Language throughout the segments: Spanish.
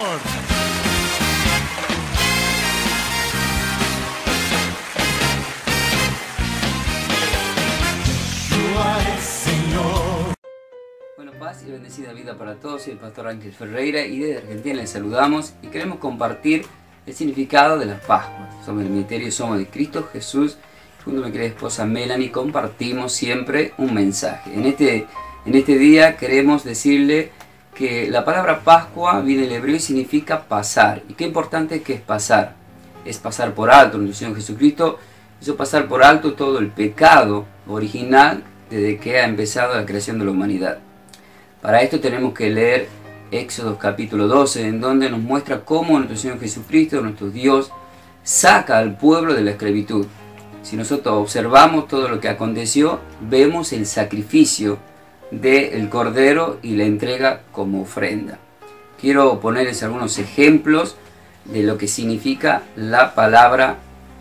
Bueno, paz y bendecida vida para todos. Soy el pastor Ángel Ferreira y desde Argentina les saludamos y queremos compartir el significado de las Pascuas. Somos el ministerio, somos de Cristo Jesús. Junto a mi querida esposa Melanie compartimos siempre un mensaje. En este día queremos decirle que la palabra Pascua viene del hebreo y significa pasar. Y qué importante que es pasar. Es pasar por alto. Nuestro Señor Jesucristo hizo pasar por alto todo el pecado original desde que ha empezado la creación de la humanidad. Para esto tenemos que leer Éxodo capítulo 12, en donde nos muestra cómo nuestro Señor Jesucristo, nuestro Dios, saca al pueblo de la esclavitud. Si nosotros observamos todo lo que aconteció, vemos el sacrificio del Cordero y la entrega como ofrenda. Quiero ponerles algunos ejemplos de lo que significa la palabra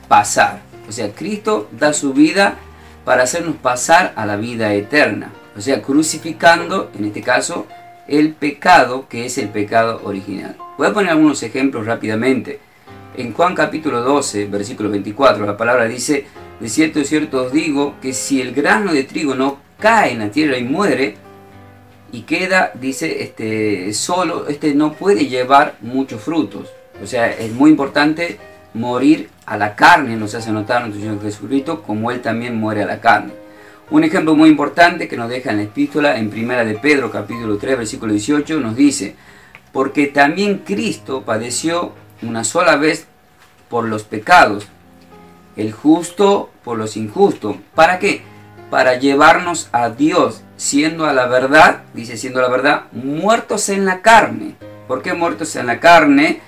pasar. O sea, Cristo da su vida para hacernos pasar a la vida eterna. O sea, crucificando, en este caso, el pecado que es el pecado original. Voy a poner algunos ejemplos rápidamente. En Juan capítulo 12, versículo 24, la palabra dice: de cierto os digo que si el grano de trigo no cae en la tierra y muere y queda, dice, solo, no puede llevar muchos frutos. O sea, es muy importante morir a la carne, nos hace notar nuestro Señor Jesucristo, como Él también muere a la carne. Un ejemplo muy importante que nos deja en la epístola, en Primera de Pedro, capítulo 3, versículo 18, nos dice: porque también Cristo padeció una sola vez por los pecados, el justo por los injustos. ¿Para qué? Para llevarnos a Dios, siendo a la verdad, dice, siendo a la verdad, muertos en la carne. ¿Por qué muertos en la carne?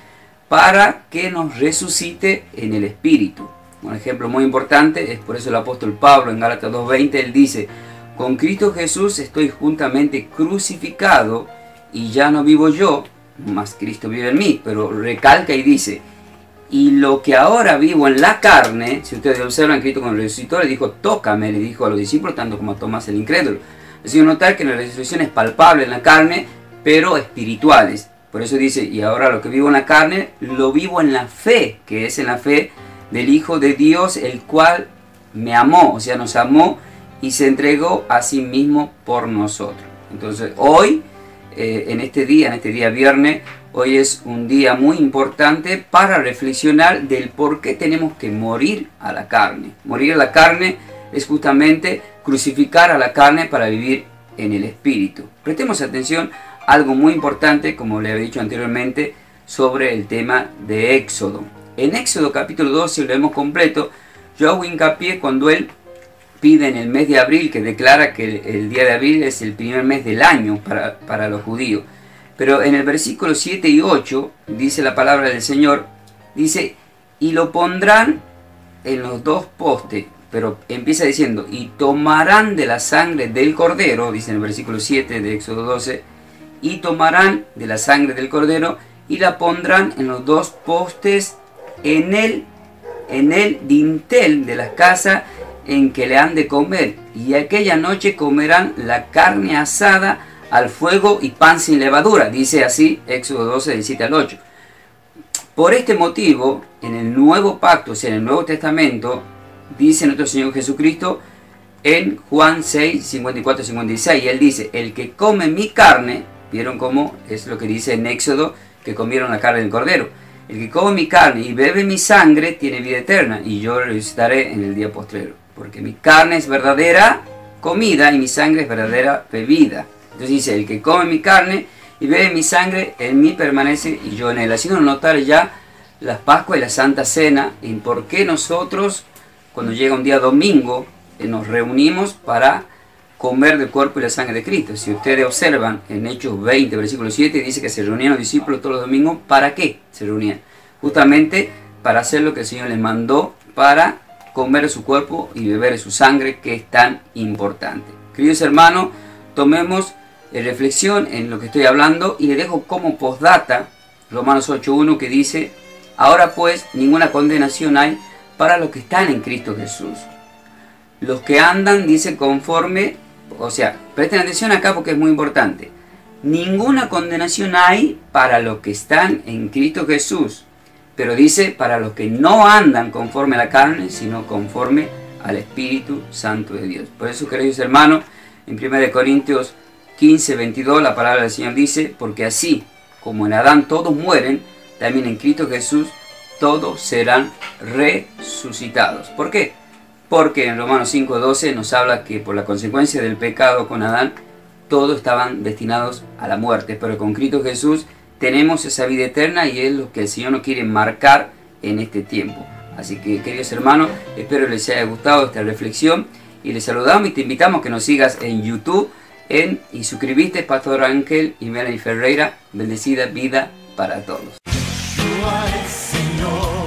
Para que nos resucite en el Espíritu. Un ejemplo muy importante es por eso el apóstol Pablo en Gálatas 2:20, él dice: con Cristo Jesús estoy juntamente crucificado y ya no vivo yo, mas Cristo vive en mí. Pero recalca y dice: y lo que ahora vivo en la carne, si ustedes observan, Cristo cuando resucitó le dijo: tócame, le dijo a los discípulos, tanto como a Tomás el incrédulo. Es decir, notar que la resurrección es palpable en la carne, pero espirituales. Por eso dice: y ahora lo que vivo en la carne, lo vivo en la fe, que es en la fe del Hijo de Dios, el cual me amó, o sea, nos amó y se entregó a sí mismo por nosotros. Entonces hoy, en este día viernes, hoy es un día muy importante para reflexionar del por qué tenemos que morir a la carne. Morir a la carne es justamente crucificar a la carne para vivir en el Espíritu. Prestemos atención a algo muy importante, como le había dicho anteriormente, sobre el tema de Éxodo. En Éxodo capítulo 12, lo leemos completo, yo hago hincapié cuando él pide en el mes de abril, que declara que el día de abril es el primer mes del año para los judíos. Pero en el versículo 7 y 8 dice la palabra del Señor, dice: y lo pondrán en los dos postes. Pero empieza diciendo: y tomarán de la sangre del cordero, dice en el versículo 7 de Éxodo 12, y tomarán de la sangre del cordero y la pondrán en los dos postes en el dintel de las casas en que le han de comer, y aquella noche comerán la carne asada al fuego y pan sin levadura. Dice así Éxodo 12, del 7 al 8. Por este motivo, en el nuevo pacto, o sea, en el Nuevo Testamento, dice nuestro Señor Jesucristo en Juan 6, 54 y 56, y Él dice: el que come mi carne, ¿vieron cómo es lo que dice en Éxodo, que comieron la carne del cordero? El que come mi carne y bebe mi sangre tiene vida eterna, y yo lo resucitaré en el día postrero. Porque mi carne es verdadera comida y mi sangre es verdadera bebida. Entonces dice: el que come mi carne y bebe mi sangre, en mí permanece y yo en él. Haciendo notar ya las Pascuas y la Santa Cena, en por qué nosotros, cuando llega un día domingo, nos reunimos para comer del cuerpo y la sangre de Cristo. Si ustedes observan en Hechos 20, versículo 7, dice que se reunían los discípulos todos los domingos. ¿Para qué se reunían? Justamente para hacer lo que el Señor les mandó, para comer su cuerpo y beber su sangre, que es tan importante. Queridos hermanos, tomemos reflexión en lo que estoy hablando y le dejo como postdata Romanos 8.1, que dice: ahora pues ninguna condenación hay para los que están en Cristo Jesús. Los que andan, dice, conforme, o sea, presten atención acá porque es muy importante. ninguna condenación hay para los que están en Cristo Jesús. Pero dice, para los que no andan conforme a la carne, sino conforme al Espíritu Santo de Dios. Por eso, queridos hermanos, en 1 Corintios 15, 22, la palabra del Señor dice, porque así como en Adán todos mueren, también en Cristo Jesús todos serán resucitados. ¿Por qué? Porque en Romanos 5, 12 nos habla que por la consecuencia del pecado con Adán, todos estaban destinados a la muerte, pero con Cristo Jesús tenemos esa vida eterna y es lo que el Señor nos quiere marcar en este tiempo. Así que, queridos hermanos, espero les haya gustado esta reflexión y les saludamos y te invitamos a que nos sigas en YouTube y suscribiste, Pastor Ángel y Melanie Ferreira. Bendecida vida para todos. Señor.